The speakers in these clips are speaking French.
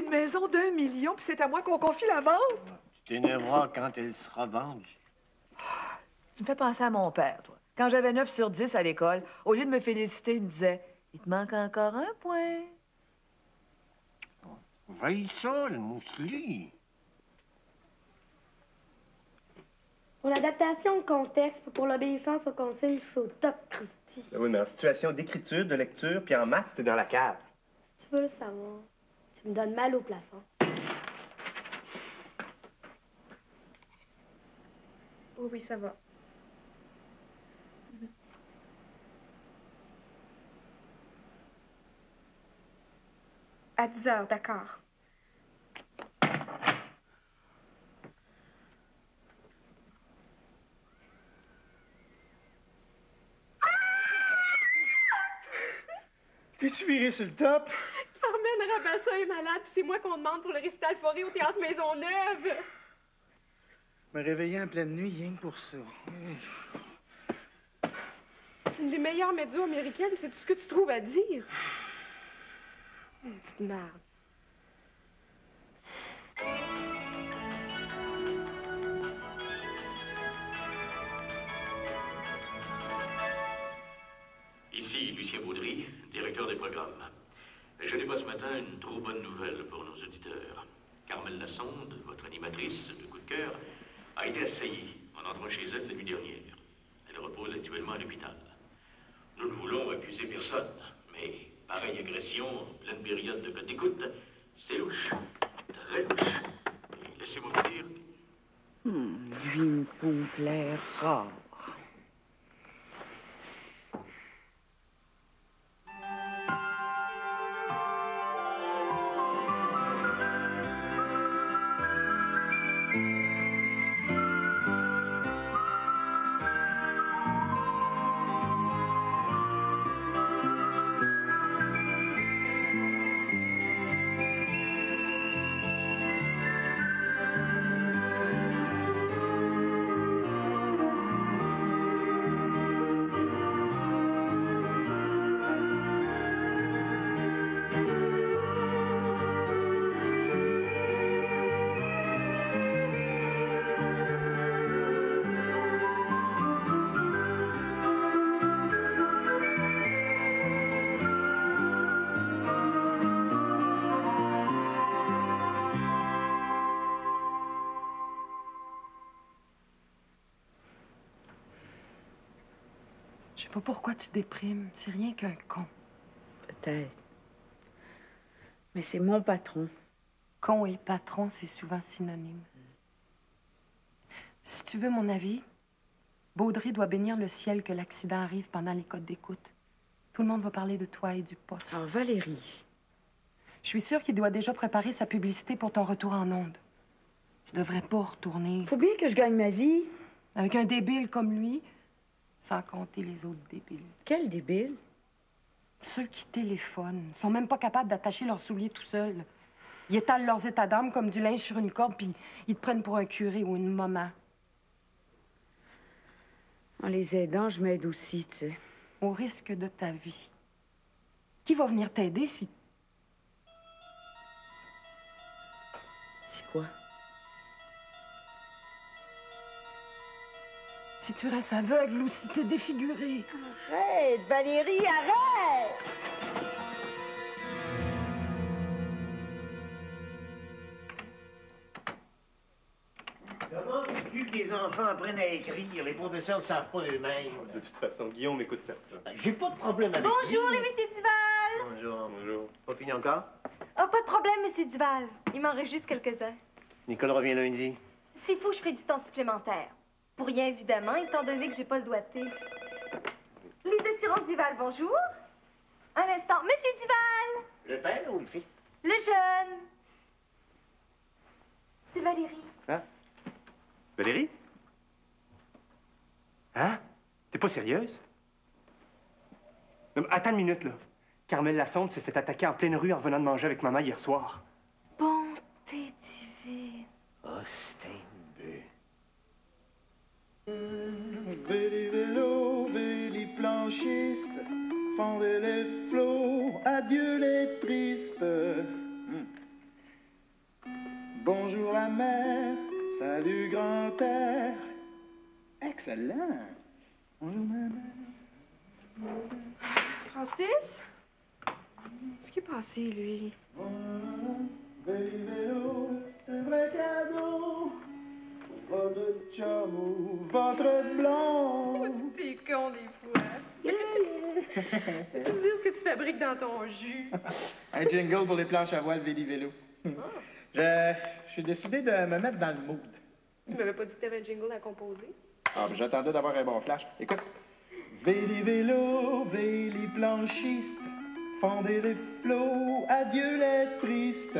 une maison d'1 million, puis c'est à moi qu'on confie la vente. Tu t'énerveras quand elle sera vendue. Tu me fais penser à mon père, toi. Quand j'avais 9 sur 10 à l'école, au lieu de me féliciter, il me disait « Il te manque encore un point. » Veille ça, le mousseline. Pour l'adaptation au contexte, puis pour l'obéissance aux consignes, c'est au top, Christy. Oui, mais en situation d'écriture, de lecture, puis en maths, t'es dans la cave. Si tu veux le savoir, tu me donnes mal au plafond. Oh oui, ça va. À 10 heures, d'accord. T'es-tu viré sur le top? Carmen Rabassa est malade, puis c'est moi qu'on demande pour le récital forêt au Théâtre Maisonneuve. Me réveiller en pleine nuit, rien que pour ça. C'est une des meilleures médias américaines, c'est tout ce que tu trouves à dire. Une petite merde. Ici Lucien Baudry, directeur des programmes. Je n'ai pas ce matin une trop bonne nouvelle pour nos auditeurs. Carmel Lassonde, votre animatrice de coup de cœur, a été assaillie en entrant chez elle la nuit dernière. Elle repose actuellement à l'hôpital. Nous ne voulons accuser personne, mais pareille agression en pleine période de code d'écoute, c'est louche. Très louche. Et laissez-moi vous dire... Lui, une pompe l'air rare. Je sais pas pourquoi tu déprimes. C'est rien qu'un con. Peut-être. Mais c'est mon patron. Con et patron, c'est souvent synonyme. Si tu veux mon avis, Baudry doit bénir le ciel que l'accident arrive pendant les codes d'écoute. Tout le monde va parler de toi et du poste. Ah, Valérie. Je suis sûre qu'il doit déjà préparer sa publicité pour ton retour en ondes. Tu devrais pas retourner. Faut bien que je gagne ma vie. Avec un débile comme lui, sans compter les autres débiles. Quel débile? Ceux qui téléphonent sont même pas capables d'attacher leurs souliers tout seuls. Ils étalent leurs états d'âme comme du linge sur une corde, puis ils te prennent pour un curé ou une maman. En les aidant, je m'aide aussi, tu sais. Au risque de ta vie. Qui va venir t'aider si... C'est quoi? Si tu restes aveugle ou si t'es défiguré. Arrête, Valérie, arrête! Comment veux-tu que les enfants apprennent à écrire? Les professeurs ne savent pas eux-mêmes. De toute façon, Guillaume écoute personne. J'ai pas de problème avec Bonjour, lui. les messieurs Duval! Bonjour. Bonjour. Pas fini encore? Oh, pas de problème, monsieur Duval. Il m'en reste juste quelques-uns. Nicole revient lundi. S'il faut, je ferai du temps supplémentaire. Pour rien, évidemment, étant donné que j'ai pas le doigté. Les assurances Duval, bonjour. Un instant. Monsieur Duval! Le père ou le fils? Le jeune. C'est Valérie. Hein? Valérie? Hein? T'es pas sérieuse? Non, mais attends une minute, là. Carmel Lassonde s'est fait attaquer en pleine rue en revenant de manger avec maman hier soir. Bonté divine. Oh, c'était une bœuf. Véli vélo, véli planchiste, fendez les flots, adieu les tristes. Bonjour la mer, salut grand-père. Excellent. Bonjour ma mère. Francis? Qu'est-ce qui est passé, lui? Vélo, c'est vrai cadeau. Votre chum ou votre blonde. T'es con des fois. Peux-tu me dire ce que tu fabriques dans ton jus? Un jingle pour les planches à voile Vélo. J'ai décidé de me mettre dans le mood. Tu m'avais pas dit que t'avais un jingle à composer? Ah, ben, j'attendais d'avoir un bon flash. Écoute. Vélo, véli planchiste, fondez les flots, adieu les tristes.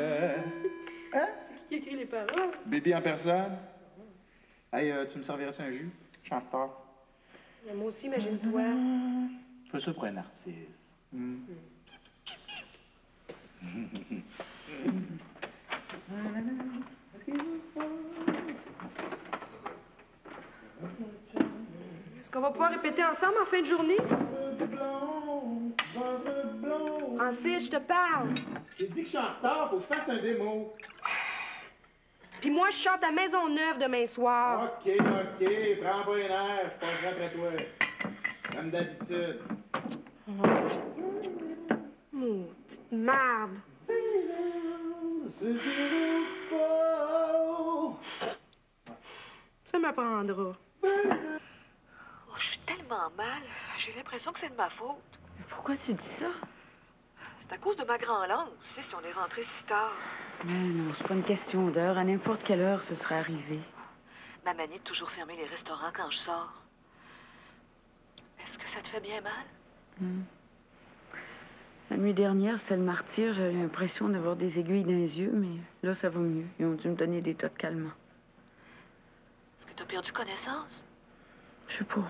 Hein? C'est qui écrit les paroles? Bébé en personne. Hey, tu me servirais-tu un jus? Chanteur. Moi aussi, imagine-toi. Je fais ça pour un artiste. Est-ce qu'on va pouvoir répéter ensemble en fin de journée? Francis, je te parle. J'ai dit que je suis en retard, faut que je fasse un démo. Puis moi, je chante à Maisonneuve demain soir. OK, prends pas un air, je passerai après toi. Comme d'habitude. Petite merde. C'est ce qu'il nous faut. Ça m'apprendra. Oh, je suis tellement mal. J'ai l'impression que c'est de ma faute. Pourquoi tu dis ça? C'est à cause de ma grand-langue aussi, si on est rentré si tard. Mais non, c'est pas une question d'heure. À n'importe quelle heure, ce serait arrivé. Ma manie de toujours fermer les restaurants quand je sors. Est-ce que ça te fait bien mal? La nuit dernière, c'était le martyr. J'avais l'impression d'avoir des aiguilles dans les yeux, mais là, ça va mieux. Ils ont dû me donner des tas de calmants. Est-ce que tu as perdu connaissance? Je sais pas.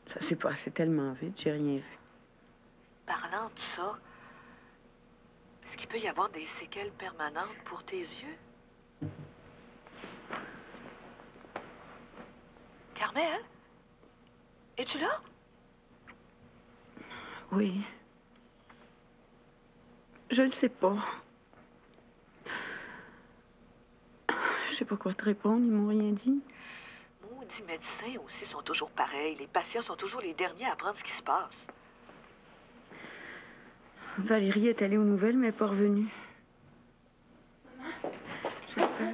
Ça s'est passé tellement vite, j'ai rien vu. Parlant de ça, est-ce qu'il peut y avoir des séquelles permanentes pour tes yeux? Carmel? Es-tu là? Oui. Je le sais pas. Je sais pas quoi te répondre, ils m'ont rien dit. Maudits médecins aussi sont toujours pareils. Les patients sont toujours les derniers à apprendre ce qui se passe. Valérie est allée aux nouvelles, mais elle n'est pas revenue. J'espère.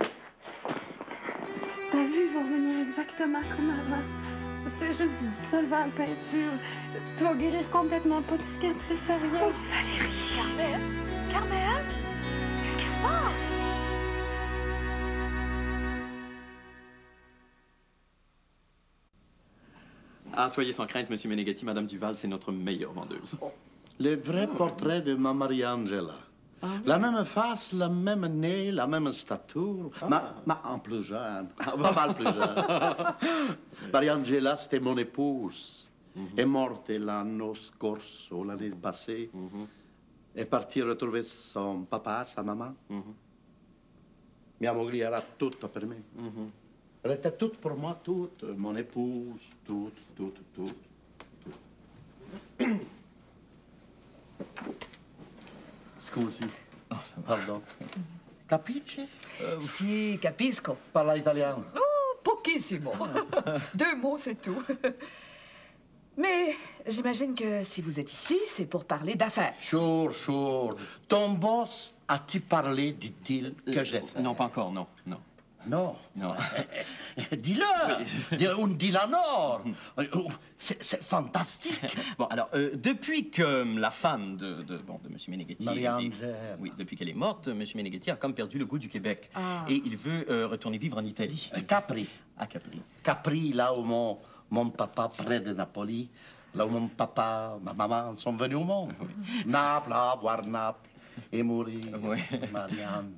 Ta vue va revenir exactement comme avant. C'était juste du dissolvant de peinture. Tu vas guérir complètement, pas de cicatrice, rien. Oh, Valérie! Carmel? Carmel? Qu'est-ce qui se passe? Ah, soyez sans crainte, Monsieur Meneghetti, Madame Duval, c'est notre meilleure vendeuse. Le vrai portrait de ma Marie-Angela. La même face, le même nez, la même stature. En plus jeune. Pas mal plus jeune. Marie-Angela, c'était mon épouse. Est morte l'anno scorso, l'année passée. Est partie retrouver son papa, sa maman. Mia moglie era tutta per me. Elle était toute pour moi, toute. Mon épouse, toute. Scusi. Pardon. Capisci? Si, capisco. Parla italiano. Oh, pochissimo. 2 mots, c'est tout. Mais j'imagine que si vous êtes ici, c'est pour parler d'affaires. Sure. Ton boss, as-tu parlé du deal que j'ai fait? Non, pas encore, non. Non. Dis-le! Un deal en or! C'est fantastique! Bon, alors, depuis que la femme de M. Meneghetti... Marie-Angèle. Oui, depuis qu'elle est morte, M. Meneghetti a comme perdu le goût du Québec. Et il veut retourner vivre en Italie. Capri. À Capri. Capri, là où mon papa, près de Napoli, là où mon papa, ma maman sont venus au monde. Naples, voir Naples et mourir. Marie-Angèle.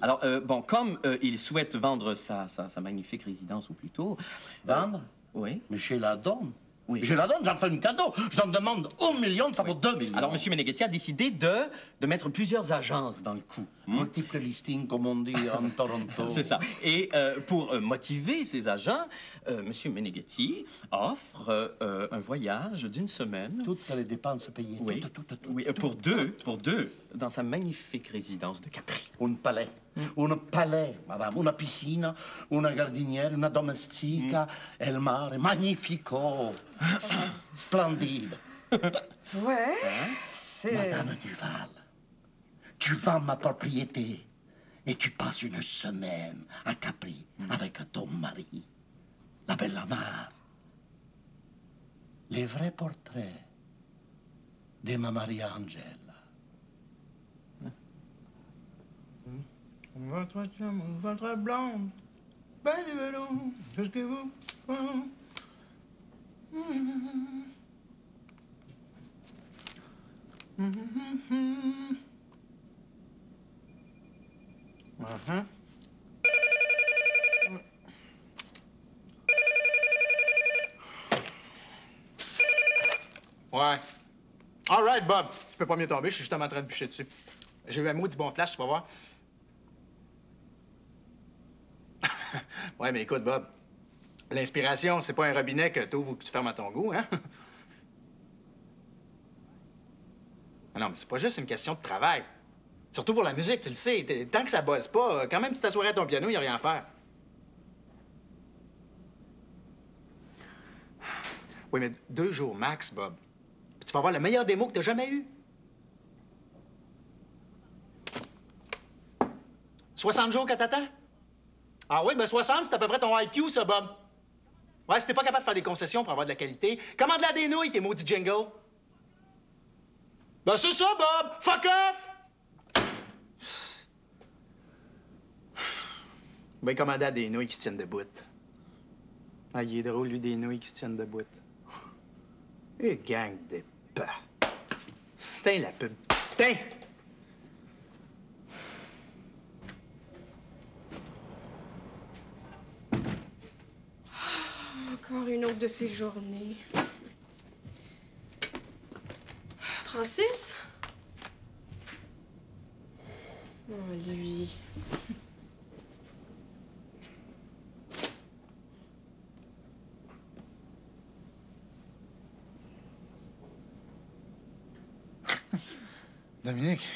Alors, comme il souhaite vendre sa magnifique résidence au plus tôt... Vendre? Oui. Mais je la donne. Oui. Je la donne, j'en fais un cadeau. J'en demande 1 million, ça vaut 2 millions. Alors, M. Meneghetti a décidé de mettre plusieurs agences dans le coup. Multiple listings, comme on dit en Toronto. C'est ça. Et pour motiver ces agents, M. Meneghetti offre un voyage d'1 semaine. Toutes les dépenses payées. Oui. Tout. Oui, pour deux dans sa magnifique résidence de Capri. Un palais. Un palais, madame. Una piscina, una giardiniera, una domestica, il mare, magnifico. Splendide. Ouais, Hein? c'est... Madame Duval, tu vends ma propriété et tu passes une semaine à Capri avec ton mari, la belle mare. Les vrais portraits de ma Maria Angela. Votre chum, votre blonde, ben du vélo, jusque vous. Ouais. All right, Bob. Tu peux pas mieux tomber, je suis justement en train de bûcher dessus. J'ai eu un maudit bon flash, tu vas voir. Ouais, mais écoute, Bob, l'inspiration, c'est pas un robinet que t'ouvres ou que tu fermes à ton goût, hein? Ah non, mais c'est pas juste une question de travail. Surtout pour la musique, tu le sais. Tant que ça bosse pas, quand même, tu t'assoirais à ton piano, il a rien à faire. Oui, mais 2 jours max, Bob. Puis tu vas avoir le meilleur démo que t'as jamais eu. 60 jours que t'attends? Ah oui, ben 60, c'est à peu près ton IQ, ça, Bob. Ouais, si t'es pas capable de faire des concessions pour avoir de la qualité, commande-la des nouilles, tes maudits jingles. Ben c'est ça, Bob! Fuck off! Ben commander à des nouilles qui se tiennent debout. Ah, il est drôle, lui, des nouilles qui se tiennent debout. Une gang de pas. C'était la pub. Putain! Encore une autre de ces journées. Francis? Oh, lui. Dominique.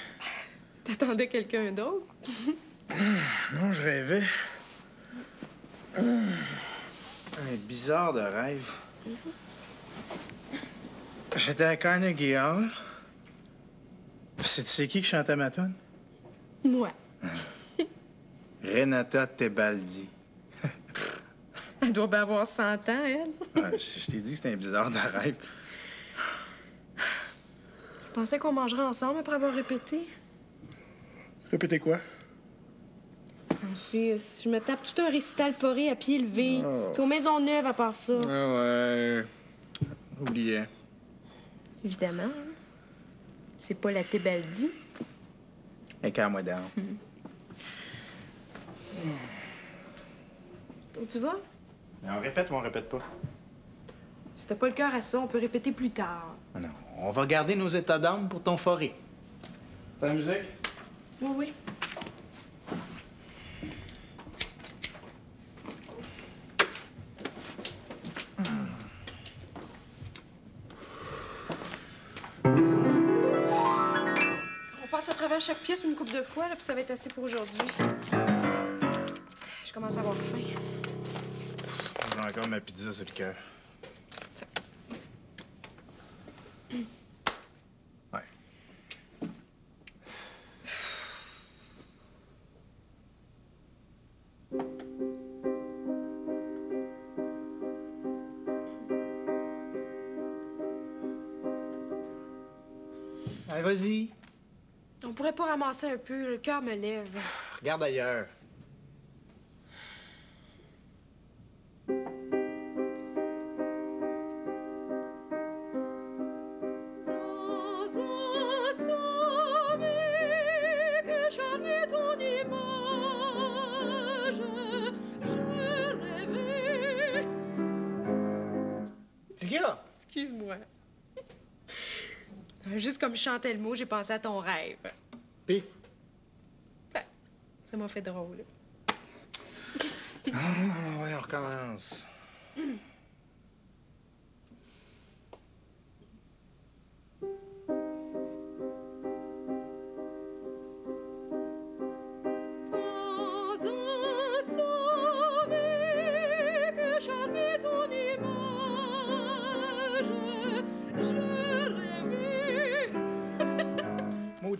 T'attendais quelqu'un d'autre? Non, je rêvais. Un bizarre de rêve. J'étais à Carnegie Hall. C'est qui chantait ma tune? Moi. Renata Tebaldi. Elle doit bien avoir 100 ans, elle. Ouais, je t'ai dit que c'était un bizarre de rêve. Je pensais qu'on mangerait ensemble après avoir répété. Répétez quoi? Francis, je me tape tout un récital forêt à pied levé. Oh. Puis aux Maisonneuve à part ça. Ah ouais. Oubliez. Évidemment. Hein. C'est pas la Tebaldi. Écarte-moi down. Où tu vas? On répète ou on répète pas? Si t'as pas le cœur à ça, on peut répéter plus tard. Ah non, on va garder nos états d'âme pour ton forêt. C'est la musique? Oui, oui. On passe à travers chaque pièce une couple de fois, là, puis ça va être assez pour aujourd'hui. Je commence à avoir faim. J'ai encore ma pizza sur le cœur. Ouais. Allez, vas-y. On pourrait pas ramasser un peu, le cœur me lève. Regarde ailleurs. Excuse-moi. Juste comme je chantais le mot, j'ai pensé à ton rêve. Pis? Ben, ça m'a fait drôle. Ouais, on recommence.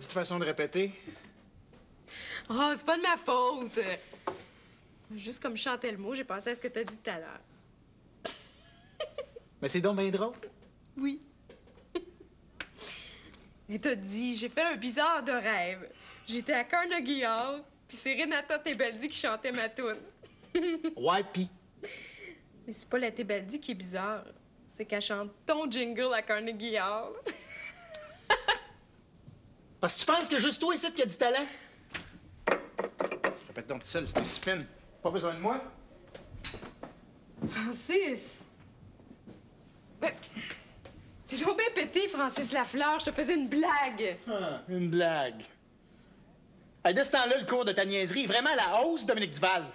maudite façon de répéter. Oh, c'est pas de ma faute. Juste comme je chantais le mot, j'ai pensé à ce que t'as dit tout à l'heure. Mais c'est donc bien drôle. Oui. Et t'as dit, j'ai fait un bizarre de rêve. J'étais à Carnegie Hall, puis c'est Renata Tebaldi qui chantait ma toune. Ouais, pis. Mais c'est pas la Tebaldi qui est bizarre. C'est qu'elle chante ton jingle à Carnegie Hall. Parce que tu penses que juste toi ici qui a du talent? Répète donc tout seul, c'était si fine. Pas besoin de moi? Francis! Ben, t'es donc bien pété, Francis Lafleur. Je te faisais une blague. Ah, une blague. Hey, de ce temps-là, le cours de ta niaiserie est vraiment à la hausse, Dominique Duval.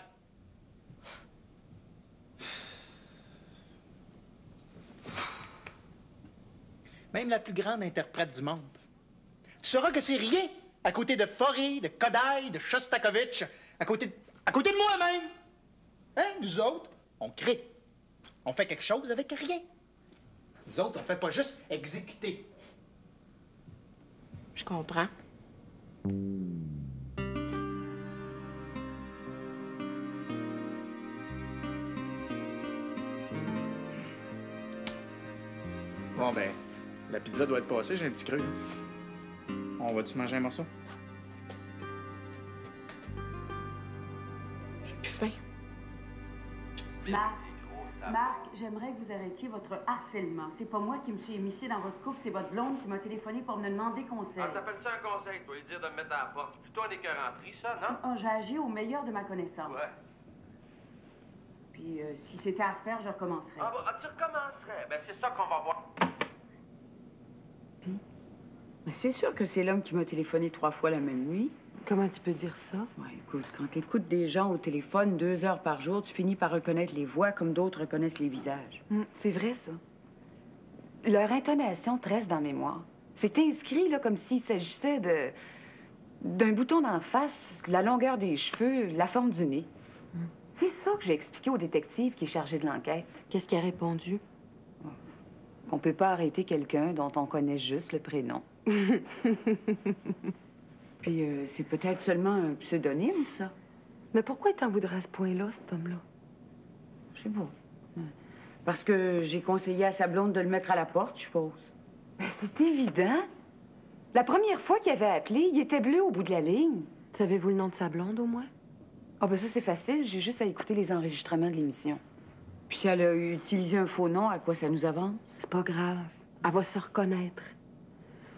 Même la plus grande interprète du monde. Tu sauras que c'est rien à côté de Fauré, de Kodaï, de Shostakovich, à côté de moi-même. Hein? Nous autres, on crée. On fait quelque chose avec rien. Nous autres, on fait pas juste exécuter. Je comprends. Bon, ben, la pizza doit être passée, j'ai un petit creux. On va-tu manger un morceau? J'ai plus faim. Marc, j'aimerais que vous arrêtiez votre harcèlement. C'est pas moi qui me suis émissée dans votre couple, c'est votre blonde qui m'a téléphoné pour me demander conseil. Ah, t'appelles ça un conseil, toi, lui dire de me mettre à la porte. Plutôt un écœuranterie, ça, non? Oh, j'ai agi au meilleur de ma connaissance. Ouais. Puis, si c'était à refaire, je recommencerais. Ah, bah, tu recommencerais. Ben, c'est ça qu'on va voir. Mais c'est sûr que c'est l'homme qui m'a téléphoné 3 fois la même nuit. Comment tu peux dire ça? Ouais, écoute, quand tu écoutes des gens au téléphone 2 heures par jour, tu finis par reconnaître les voix comme d'autres reconnaissent les visages. C'est vrai, ça. Leur intonation te reste dans la mémoire. C'est inscrit là, comme s'il s'agissait d'un bouton d'en face, la longueur des cheveux, la forme du nez. C'est ça que j'ai expliqué au détective qui est chargé de l'enquête. Qu'est-ce qu'il a répondu? Qu'on peut pas arrêter quelqu'un dont on connaît juste le prénom. Puis c'est peut-être seulement un pseudonyme, ça. Mais pourquoi il t'en voudrait à ce point-là, cet homme-là? Je sais pas. Parce que j'ai conseillé à sa blonde de le mettre à la porte, je suppose. Mais c'est évident. La première fois qu'il avait appelé, il était bleu au bout de la ligne. Savez-vous le nom de sa blonde, au moins? Ah, ben ça, c'est facile. J'ai juste à écouter les enregistrements de l'émission. Puis si elle a utilisé un faux nom, à quoi ça nous avance? C'est pas grave. Elle va se reconnaître.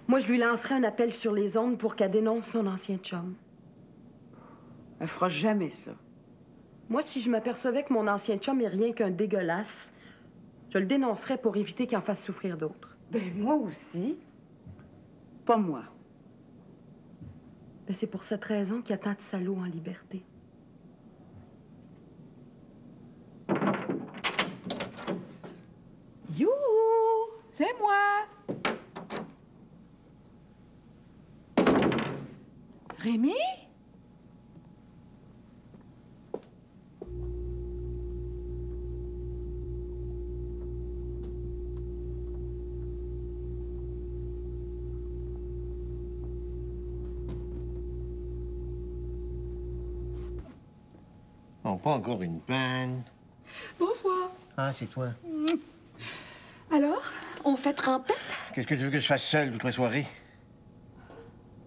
Moi, je lui lancerai un appel sur les ondes pour qu'elle dénonce son ancien chum. Elle fera jamais ça. Moi, si je m'apercevais que mon ancien chum est rien qu'un dégueulasse, je le dénoncerais pour éviter qu'il en fasse souffrir d'autres. Ben, moi aussi. Pas moi. Ben, c'est pour cette raison qu'il y a tant de salauds en liberté. Youhou! C'est moi! Rémi? Oh, pas encore une panne. Bonsoir. Ah, c'est toi. Alors, on fait trempette? Qu'est-ce que tu veux que je fasse seul toute la soirée?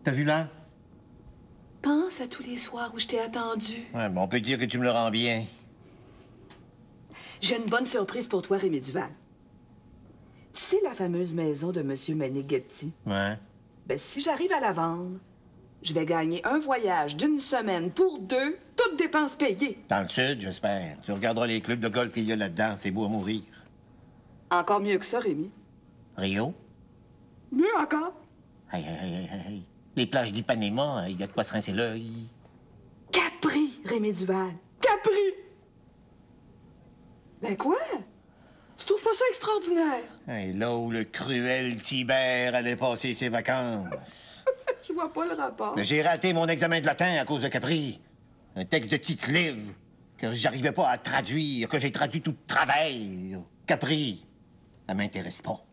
T'as vu l'heure? Pense à tous les soirs où je t'ai attendu. Ouais, bon, on peut dire que tu me le rends bien. J'ai une bonne surprise pour toi, Rémi Duval. Tu sais la fameuse maison de M. Meneghetti? Ouais. Ben, si j'arrive à la vendre, je vais gagner un voyage d'une semaine pour 2, toutes dépenses payées. Dans le sud, j'espère. Tu regarderas les clubs de golf qu'il y a là-dedans. C'est beau à mourir. Encore mieux que ça, Rémi. Rio? Mieux encore. Hey, hey, hey, hey, hey. Les plages d'Ipanema, il y a de quoi se rincer l'œil. Capri, Rémi Duval. Capri! Ben quoi? Tu trouves pas ça extraordinaire? Hey, là où le cruel Tibère allait passer ses vacances. Je vois pas le rapport. Mais j'ai raté mon examen de latin à cause de Capri. Un texte de titre livre que j'arrivais pas à traduire, que j'ai traduit tout de travail. Capri, ça m'intéresse pas.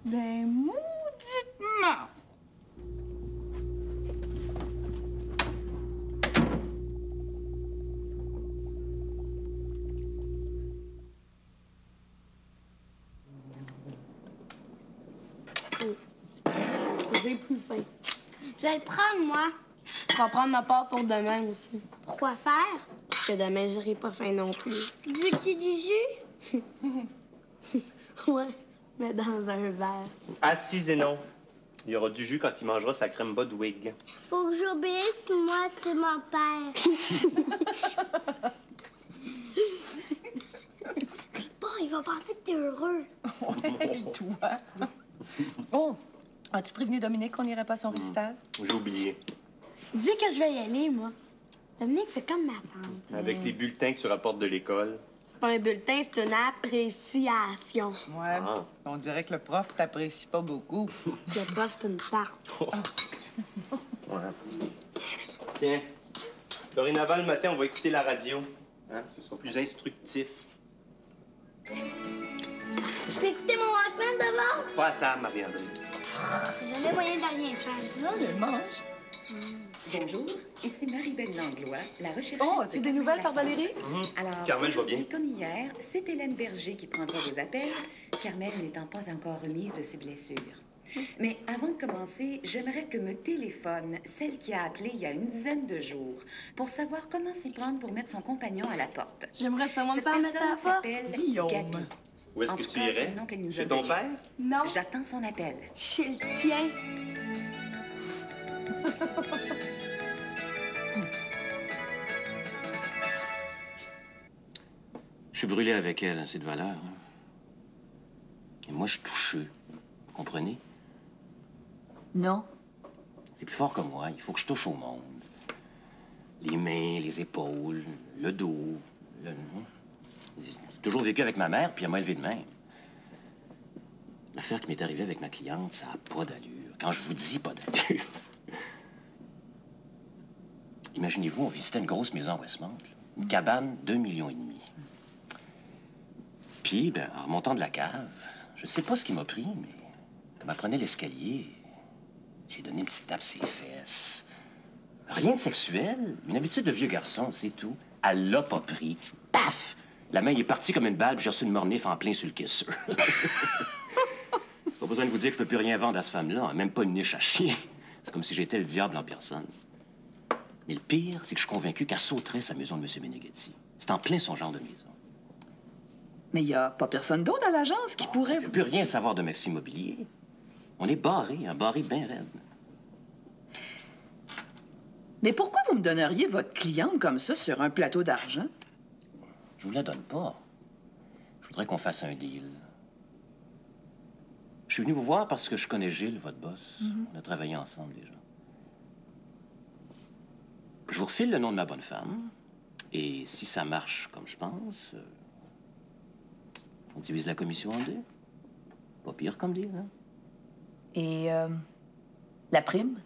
Ben, mauditement! J'ai plus faim. Je vais le prendre, moi. Tu vas prendre ma part pour demain aussi. Pourquoi faire? Parce que demain, j'aurai pas faim non plus. Veux-tu du jus? Ouais, mais dans un verre. Assis, Zénon. Il y aura du jus quand il mangera sa crème Budwig. Faut que j'obéisse, moi, c'est mon père. Dis pas, il va penser que t'es heureux. Ouais, toi. Oh, as-tu prévenu Dominique qu'on n'irait pas à son récital? J'ai oublié. Dis que je vais y aller, moi. Dominique, c'est comme ma tante. Avec les bulletins que tu rapportes de l'école. C'est pas un bulletin, c'est une appréciation. Ouais, on dirait que le prof t'apprécie pas beaucoup. Le prof, c'est une tarte. Tiens, dorénavant, le matin, on va écouter la radio. Hein? Ce sera plus instructif. Je peux écouter mon Walkman d'abord? Pas à table, Marie-André. J'ai jamais moyen de rien faire. Non, je mange. Bonjour, ici Marie-Belle Langlois, la recherchiste... Oh, as-tu des nouvelles par Valérie? Alors, Carmel, je vais bien. comme hier, c'est Hélène Berger qui prendra vos appels, Carmel n'étant pas encore remise de ses blessures. Mais avant de commencer, j'aimerais que me téléphone celle qui a appelé il y a une dizaine de jours pour savoir comment s'y prendre pour mettre son compagnon à la porte. J'aimerais savoir me Cette faire mettre à la personne porte. s'appelle Guillaume. Gabi. Où est-ce En que tout tu cas, irais? c'est le nom qu'elle nous a Chez ton donné. père? Non. J'attends son appel. Chez le tien. Je suis brûlé avec elle, hein, c'est de valeur. Hein. Et moi, je suis toucheux. Vous comprenez? Non. C'est plus fort que moi. Il faut que je touche au monde. Les mains, les épaules, le dos. J'ai toujours vécu avec ma mère, puis elle m'a élevé de même. L'affaire qui m'est arrivée avec ma cliente, ça n'a pas d'allure. Quand je vous dis pas d'allure. Imaginez-vous, on visitait une grosse maison à Westmount. Une cabane, 2,5 millions. Puis, ben, en remontant de la cave, je sais pas ce qui m'a pris, mais comme elle prenait l'escalier, j'ai donné une petite tape sur les fesses. Rien de sexuel, une habitude de vieux garçon, c'est tout. Elle l'a pas pris. Paf! La main est partie comme une balle, puis j'ai reçu une mornif en plein sur le caisseur. Pas besoin de vous dire que je peux plus rien vendre à cette femme-là, hein, même pas une niche à chien. C'est comme si j'étais le diable en personne. Mais le pire, c'est que je suis convaincu qu'elle sauterait sa maison de M. Meneghetti. C'est en plein son genre de maison. Mais il n'y a pas personne d'autre à l'agence qui pourrait... Je ne veux plus rien savoir de Maxime Immobilier. On est barré, un barré bien raide. Mais pourquoi vous me donneriez votre cliente comme ça sur un plateau d'argent? Je vous la donne pas. Je voudrais qu'on fasse un deal. Je suis venu vous voir parce que je connais Gilles, votre boss. On a travaillé ensemble déjà. Je vous refile le nom de ma bonne femme. Et si ça marche comme je pense, on divise la commission en deux. Pas pire comme deal, hein? Et la prime?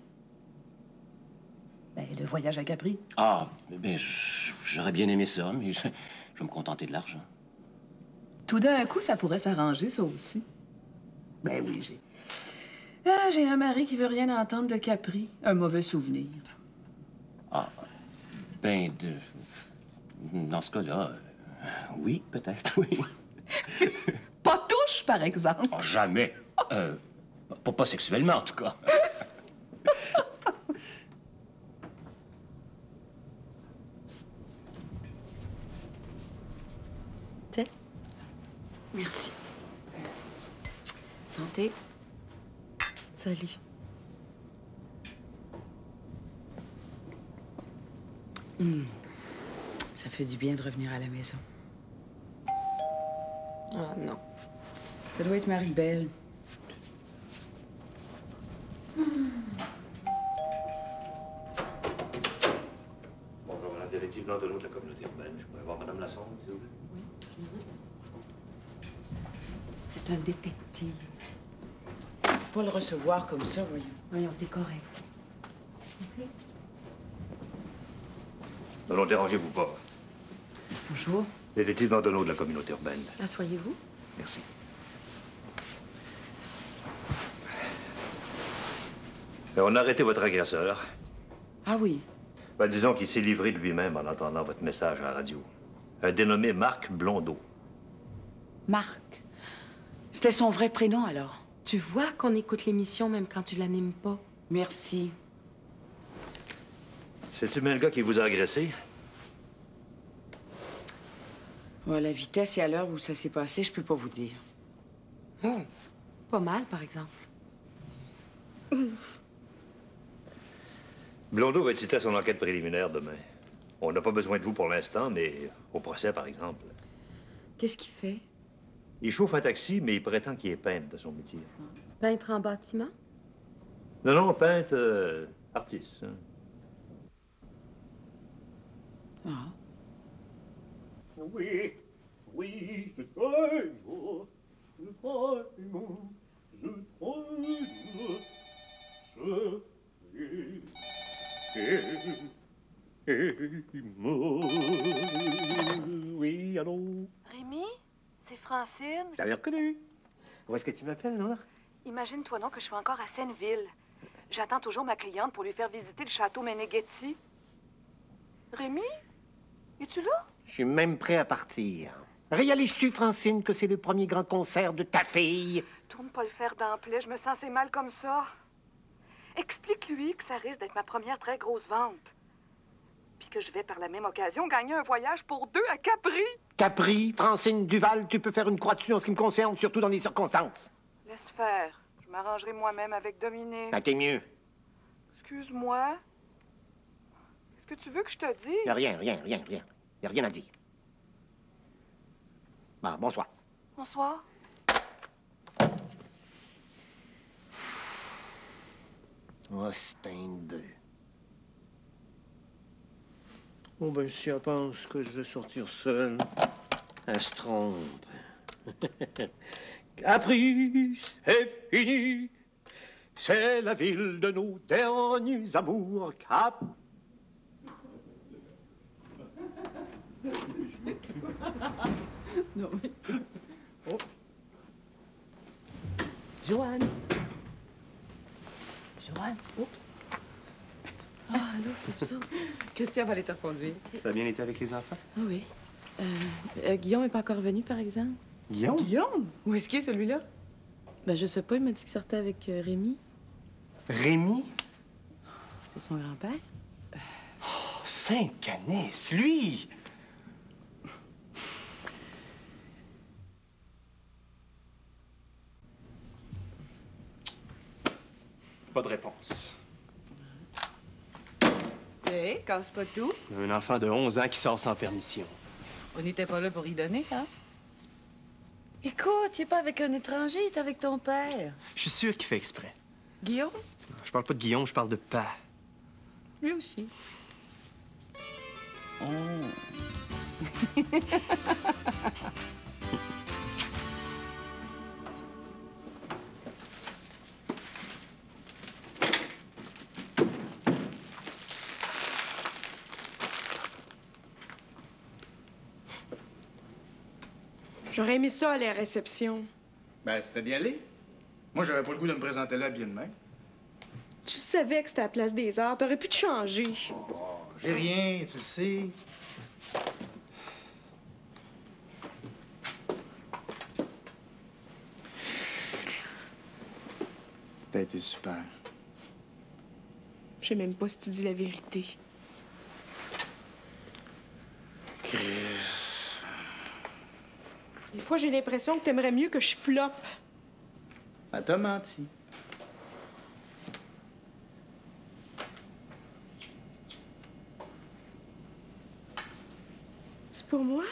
Ben, le voyage à Capri. Ah, ben, j'aurais bien aimé ça, mais je vais me contenter de l'argent. Tout d'un coup, ça pourrait s'arranger, ça aussi. Ben oui, j'ai... Ah, j'ai un mari qui veut rien entendre de Capri. Un mauvais souvenir. Ah, ben, dans ce cas-là, oui, peut-être, oui. Pas touche, par exemple. Oh, jamais. Pas sexuellement, en tout cas. Tiens. Merci. Santé. Salut. Ça fait du bien de revenir à la maison. Ah non. Ça doit être Marie-Belle. Bonjour, Madame Détective Dantonneau de la communauté urbaine. Je pourrais voir Madame Lassonde, s'il vous plaît? C'est un détective. Faut pas le recevoir comme ça, voyons. Voyons, t'es correct. Non, dérangez-vous pas. Bonjour. Détective Dantonneau de la communauté urbaine. Assoyez-vous. Merci. On a arrêté votre agresseur. Ah oui? Ben, disons qu'il s'est livré de lui-même en entendant votre message à la radio. Un dénommé Marc Blondeau. Marc. C'était son vrai prénom, alors? Tu vois qu'on écoute l'émission même quand tu l'animes pas. Merci. C'est-tu bien le gars qui vous a agressé? Ouais, la vitesse et à l'heure où ça s'est passé, je peux pas vous dire. Oh, pas mal, par exemple. Blondeau va être cité à son enquête préliminaire demain. On n'a pas besoin de vous pour l'instant, mais au procès, par exemple. Qu'est-ce qu'il fait? Il chauffe un taxi, mais il prétend qu'il est peintre de son métier. Peintre en bâtiment? Non, peintre, artiste. Hein. Ah. Oui, je t'aime, Oui, allô? Rémi, c'est Francine. Je t'avais reconnu. Où est-ce que tu m'appelles, Noir? Imagine-toi donc que je suis encore à Seineville. J'attends toujours ma cliente pour lui faire visiter le château Meneghetti. Rémi, es-tu là? Je suis même prêt à partir. Réalises-tu, Francine, que c'est le premier grand concert de ta fille? Tourne pas le fer d'emblée, je me sens assez mal comme ça. Explique-lui que ça risque d'être ma première très grosse vente. Puis que je vais par la même occasion gagner un voyage pour 2 à Capri. Capri, Francine Duval, tu peux faire une croix dessus en ce qui me concerne, surtout dans les circonstances. Laisse faire. Je m'arrangerai moi-même avec Dominique. Ah, t'es mieux. Excuse-moi. Qu'est-ce que tu veux que je te dise? Y a rien. Y a rien à dire. Bon, bonsoir. Bonsoir. Oh, Steinbeu. Oh, ben, si elle pense que je vais sortir seul, elle se trompe. Capri, c'est fini. C'est la ville de nos derniers amours. Cap. Non, mais... Oh. Joanne, oups. Ah, là, c'est ça. Christian va aller te reconduire. Ça a bien été avec les enfants? Ah oui. Guillaume n'est pas encore venu, par exemple. Guillaume? Guillaume? Où est-ce qu'il est, celui-là? Ben, je sais pas, il m'a dit qu'il sortait avec Rémi. Rémi? C'est son grand-père. Oh, Saint-Canis, lui! Pas de réponse. Hé, casse pas tout. Un enfant de 11 ans qui sort sans permission. On n'était pas là pour y donner, hein? Écoute, il est pas avec un étranger, il est avec ton père. Je suis sûr qu'il fait exprès. Guillaume? Je parle pas de Guillaume, je parle de Pa. Lui aussi. Oh. J'aurais aimé ça aller à la réception. Ben, c'était d'y aller. Moi, j'avais pas le goût de me présenter là bien de même. Tu savais que c'était à la place des arts. T'aurais pu te changer. Oh, j'ai rien, tu le sais. T'as été super. Je sais même pas si tu dis la vérité. Chris. Des fois, j'ai l'impression que t'aimerais mieux que je floppe. Elle t'a menti. C'est pour moi?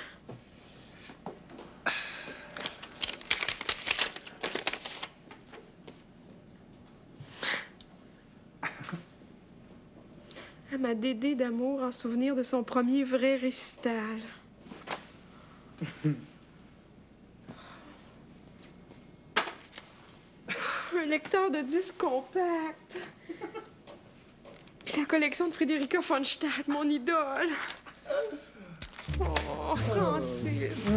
À ma Dédé d'amour en souvenir de son premier vrai récital. Un lecteur de disques compact. Puis la collection de Frédérica von Stadt, mon idole. Oh, Francis.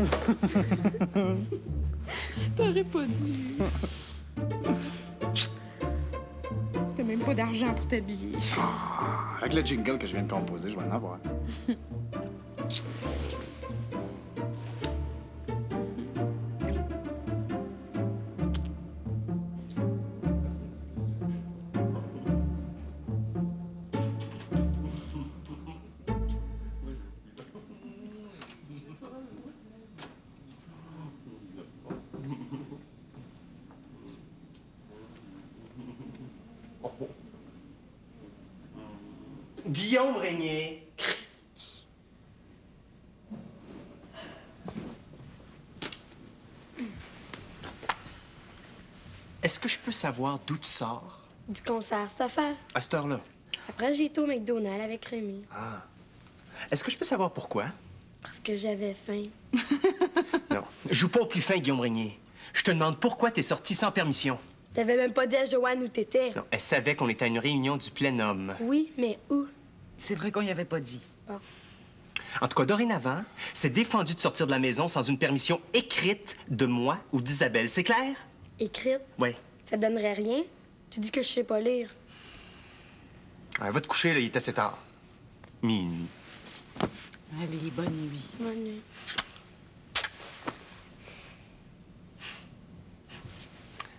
T'aurais pas dû. T'as même pas d'argent pour t'habiller. Avec le jingle que je viens de composer, je vais en avoir. Guillaume Régnier. Est-ce que je peux savoir d'où tu sors? Du concert, cette affaire. À cette heure-là? Après, j'ai été au McDonald's avec Rémi. Ah. Est-ce que je peux savoir pourquoi? Parce que j'avais faim. Non. Joue pas au plus fin, Guillaume Régnier. Je te demande pourquoi t'es sorti sans permission. T'avais même pas dit à Joanne où t'étais. Non, elle savait qu'on était à une réunion du plénum. Oui, mais où? C'est vrai qu'on y avait pas dit. Bon. En tout cas, dorénavant, c'est défendu de sortir de la maison sans une permission écrite de moi ou d'Isabelle, c'est clair? Écrite? Oui. Ça donnerait rien? Tu dis que je sais pas lire. Ouais, va te coucher, là, il est assez tard. Minuit. Allez, bonne nuit. Bonne nuit.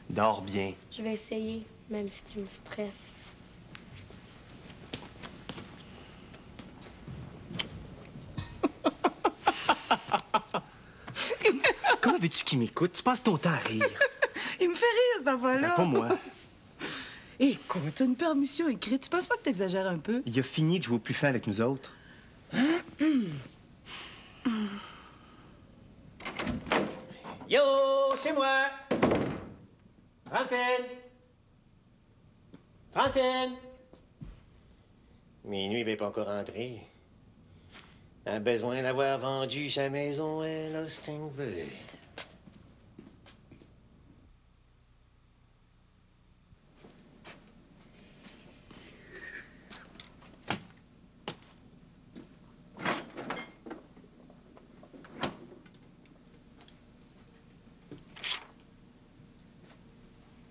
Dors bien. Je vais essayer, même si tu me stresses. Comment veux-tu qu'il m'écoute? Tu passes ton temps à rire. Il me fait rire, cet enfant-là. Ben, pas moi. Écoute, t'as une permission écrite. Tu penses pas que t'exagères un peu? Il a fini de jouer au plus fin avec nous autres. Yo, c'est moi! Francine! Francine! Minuit n'est pas encore rentré. A besoin d'avoir vendu sa maison à l'Austinville.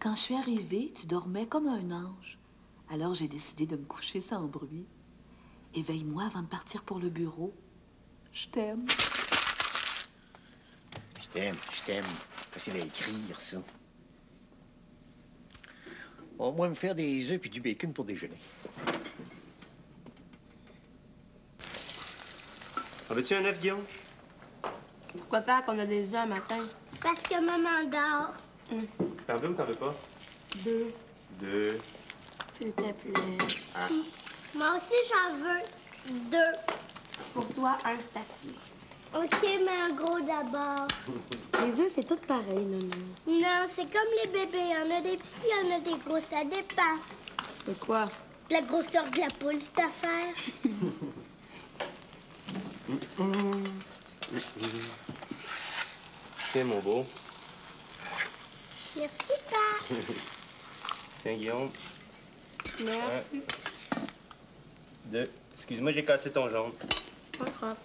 Quand je suis arrivée, tu dormais comme un ange. Alors j'ai décidé de me coucher sans bruit. Éveille-moi avant de partir pour le bureau. Je t'aime. Je t'aime, je t'aime. Facile à écrire, ça. On va me faire des œufs puis du bacon pour déjeuner. En veux-tu un œuf, Guillaume? Pourquoi faire qu'on a des œufs un matin? Parce que maman dort. T'en veux ou t'en veux pas? 2. 2. S'il te plaît. Ah. Moi aussi, j'en veux 2. Pour toi, un c'est assez. OK, mais un gros d'abord. Les œufs, c'est tout pareil, non? Non, c'est comme les bébés. Il y en a des petits, il y en a des gros. Ça dépend. De quoi? La grosseur de la poule, cette affaire. Tiens, mon beau. Merci, papa. Tiens, Guillaume. Merci. 2. Excuse-moi, j'ai cassé ton jaune. Pas grave.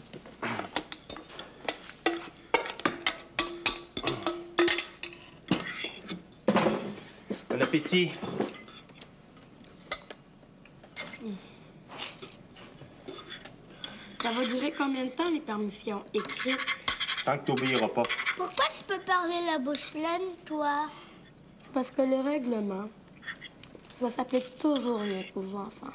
Bon appétit. Ça va durer combien de temps, les permissions écrites? Tant que t'oublieras pas. Pourquoi tu peux parler la bouche pleine, toi? Parce que le règlement, ça s'applique toujours rien aux enfants.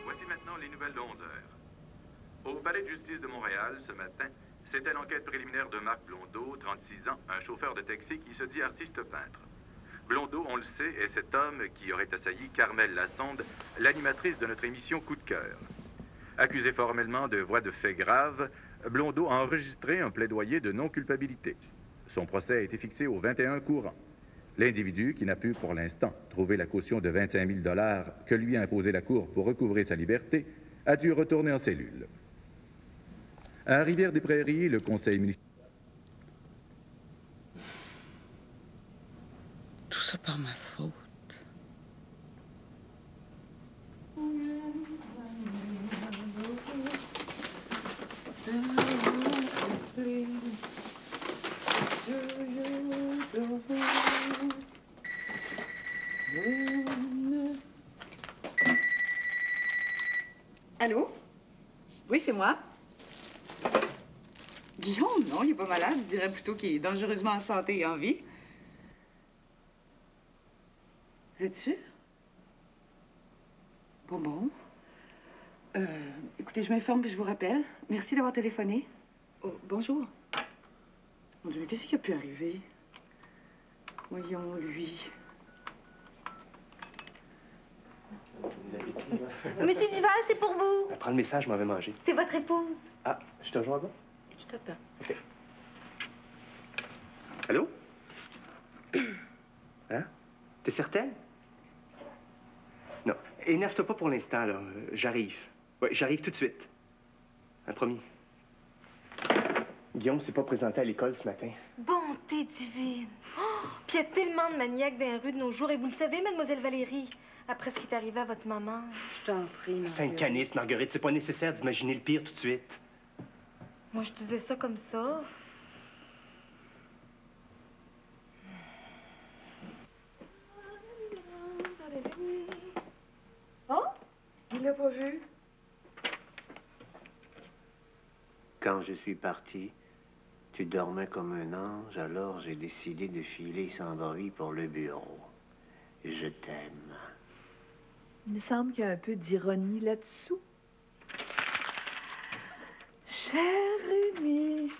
Voici maintenant les nouvelles de 11 heures. Au Palais de justice de Montréal, ce matin, c'était l'enquête préliminaire de Marc Blondeau, 36 ans, un chauffeur de taxi qui se dit artiste peintre. Blondeau, on le sait, est cet homme qui aurait assailli Carmel Lassonde, l'animatrice de notre émission Coup de cœur. Accusé formellement de voies de fait graves, Blondeau a enregistré un plaidoyer de non-culpabilité. Son procès a été fixé au 21 courant. L'individu, qui n'a pu pour l'instant trouver la caution de 25 000 $ que lui a imposé la Cour pour recouvrer sa liberté, a dû retourner en cellule. À Rivière-des-Prairies, le conseil municipal... ça par ma faute. Allô? Oui, c'est moi. Guillaume, non, il est pas malade. Je dirais plutôt qu'il est dangereusement en santé et en vie. Vous êtes sûr? Bon. Écoutez, je m'informe puis je vous rappelle. Merci d'avoir téléphoné. Oh, bonjour. Mon Dieu, mais qu'est-ce qui a pu arriver? Voyons, lui. Monsieur Duval, c'est pour vous. Prends le message, je m'en vais manger. C'est votre épouse. Ah, je te rejoins là-bas? Je t'attends. OK. Allô? Hein? T'es certaine? Non. Énerve-toi pas pour l'instant, là. J'arrive. Ouais, j'arrive tout de suite. Un promis. Guillaume s'est pas présenté à l'école ce matin. Bonté divine. Oh, puis il y a tellement de maniaques dans les rues de nos jours. Et vous le savez, mademoiselle Valérie, après ce qui est arrivé à votre maman. Je t'en prie, Sainte-Canice, Marguerite, c'est pas nécessaire d'imaginer le pire tout de suite. Moi, je disais ça comme ça. Oh? Il l'a pas vu? Quand je suis parti, tu dormais comme un ange, alors j'ai décidé de filer sans bruit pour le bureau. Je t'aime. Il me semble qu'il y a un peu d'ironie là-dessous. Cher Rémi.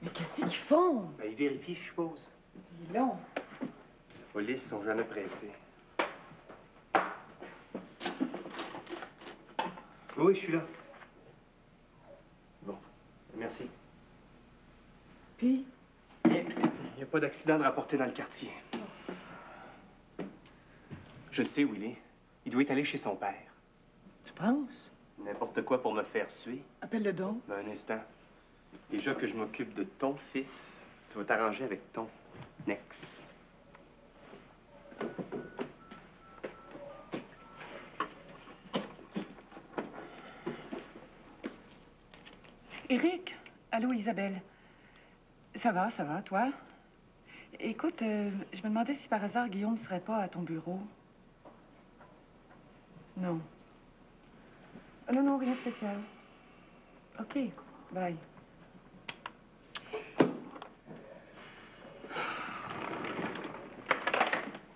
Mais qu'est-ce qu'ils font? Ben, ils vérifient, je suppose. C'est long. Les polices sont jamais pressés. Oui, je suis là. Bon, merci. Puis? Il n'y a pas d'accident de rapporter dans le quartier. Je sais où il est. Il doit être allé chez son père. Tu penses? N'importe quoi pour me faire suer. Appelle-le donc. Ben, un instant. Déjà que je m'occupe de ton fils, tu vas t'arranger avec ton ex. Éric? Allô, Isabelle? Ça va, toi? Écoute, je me demandais si par hasard Guillaume ne serait pas à ton bureau. Non. Non, rien de spécial. OK, bye.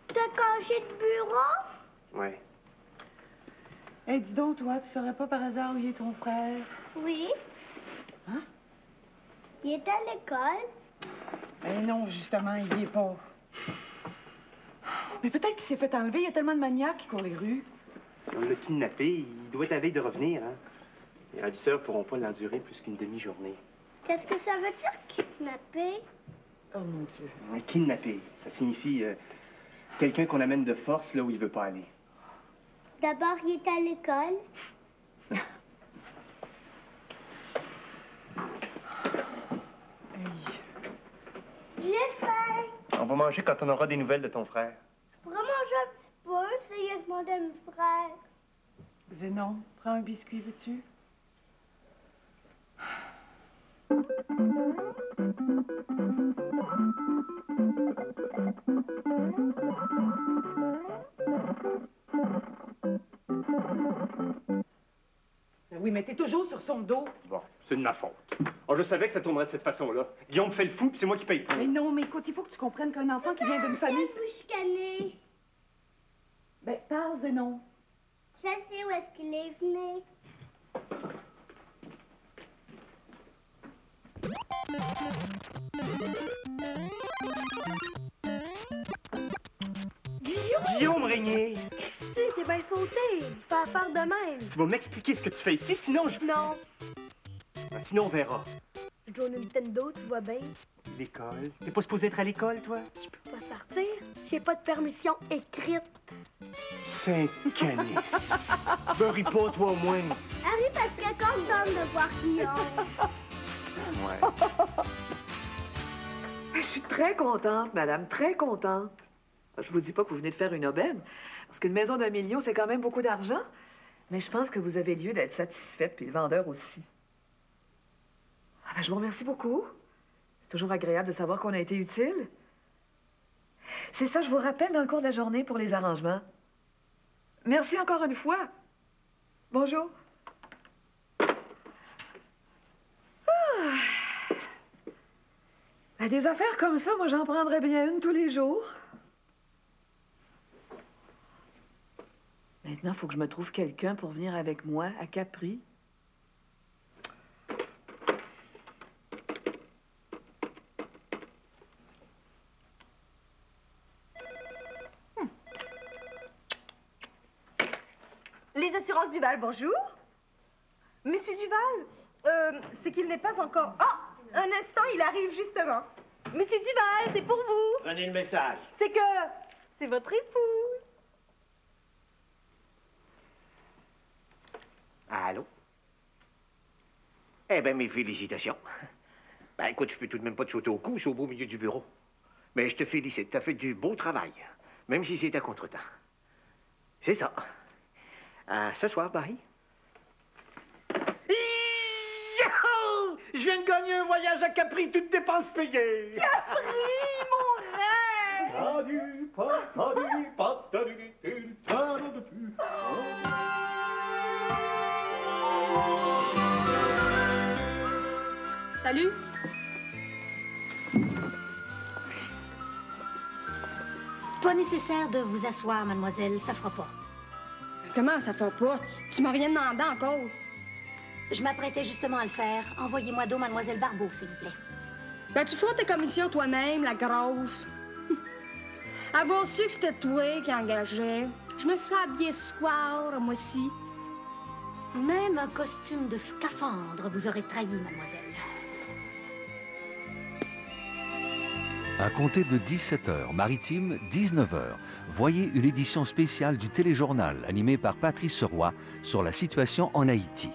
T'as changé de bureau? Ouais. Hey, dis donc, toi, tu saurais pas par hasard où il est ton frère? Oui. Hein? Il est à l'école. Eh non, justement, il y est pas. Mais peut-être qu'il s'est fait enlever. Il y a tellement de maniaques qui courent les rues. Si on l'a kidnappé, il doit être à veille de revenir, hein? Les ravisseurs pourront pas l'endurer plus qu'une demi-journée. Qu'est-ce que ça veut dire, kidnapper? Oh mon Dieu. Kidnapper, ça signifie quelqu'un qu'on amène de force là où il veut pas aller. D'abord, il est à l'école. J'ai faim. On va manger quand on aura des nouvelles de ton frère. Je pourrais manger un petit peu, c'est rien que mon demi-frère. Zénon, prends un biscuit, veux-tu? Oui, mais t'es toujours sur son dos. Bon, c'est de ma faute. Oh, je savais que ça tournerait de cette façon-là. Guillaume fait le fou, puis c'est moi qui paye pour. Mais non, mais écoute, il faut que tu comprennes qu'un enfant qui vient d'une famille... Vous chicaner. Ben, parle, Zénon. Je sais où est-ce qu'il est venu. Guillaume Régnier! Christy, t'es bien sauté. Il fait affaire de même. Tu vas m'expliquer ce que tu fais ici, sinon je... Non. Ben, sinon, on verra. Je joue au Nintendo, tu vois bien. L'école? T'es pas supposé être à l'école, toi? Je peux pas sortir. J'ai pas de permission écrite. Saint-Canis. Bury pas, toi, au moins. Harry, parce qu'elle contente de voir Guillaume. Ouais. Je suis très contente, madame, très contente. Je vous dis pas que vous venez de faire une aubaine, parce qu'une maison d'1 million, c'est quand même beaucoup d'argent. Mais je pense que vous avez lieu d'être satisfaite, puis le vendeur aussi. Ah ben, je vous remercie beaucoup. C'est toujours agréable de savoir qu'on a été utile. C'est ça, je vous rappelle dans le cours de la journée pour les arrangements. Merci encore une fois. Bonjour. Ben, des affaires comme ça, moi, j'en prendrais bien une tous les jours. Maintenant, il faut que je me trouve quelqu'un pour venir avec moi à Capri. Les assurances Duval, bonjour. Monsieur Duval, c'est qu'il n'est pas encore... Ah! Un instant, il arrive justement. Monsieur Duval, c'est pour vous. Prenez le message. C'est que... c'est votre épouse. Allô? Eh bien, mes félicitations. Ben, écoute, je peux tout de même pas te sauter au cou, je suis au beau milieu du bureau. Mais je te félicite, t'as fait du beau travail, même si c'est à contre-temps. C'est ça. Ce soir, Barry. Je viens de gagner un voyage à Capri, toutes dépenses payées. Capri, mon rêve! Salut. Pas nécessaire de vous asseoir, mademoiselle, ça fera pas. Comment ça fait pas? Tu m'as rien demandé encore. Je m'apprêtais justement à le faire. Envoyez-moi donc mademoiselle Barbeau, s'il vous plaît. Ben, tu fais tes commissions toi-même, la grosse. Avoir su que c'était toi qui engageais, je me serais habillée square, moi aussi. Même un costume de scaphandre vous aurait trahi, mademoiselle. À compter de 17h, Maritime, 19h, voyez une édition spéciale du téléjournal animé par Patrice Roy sur la situation en Haïti.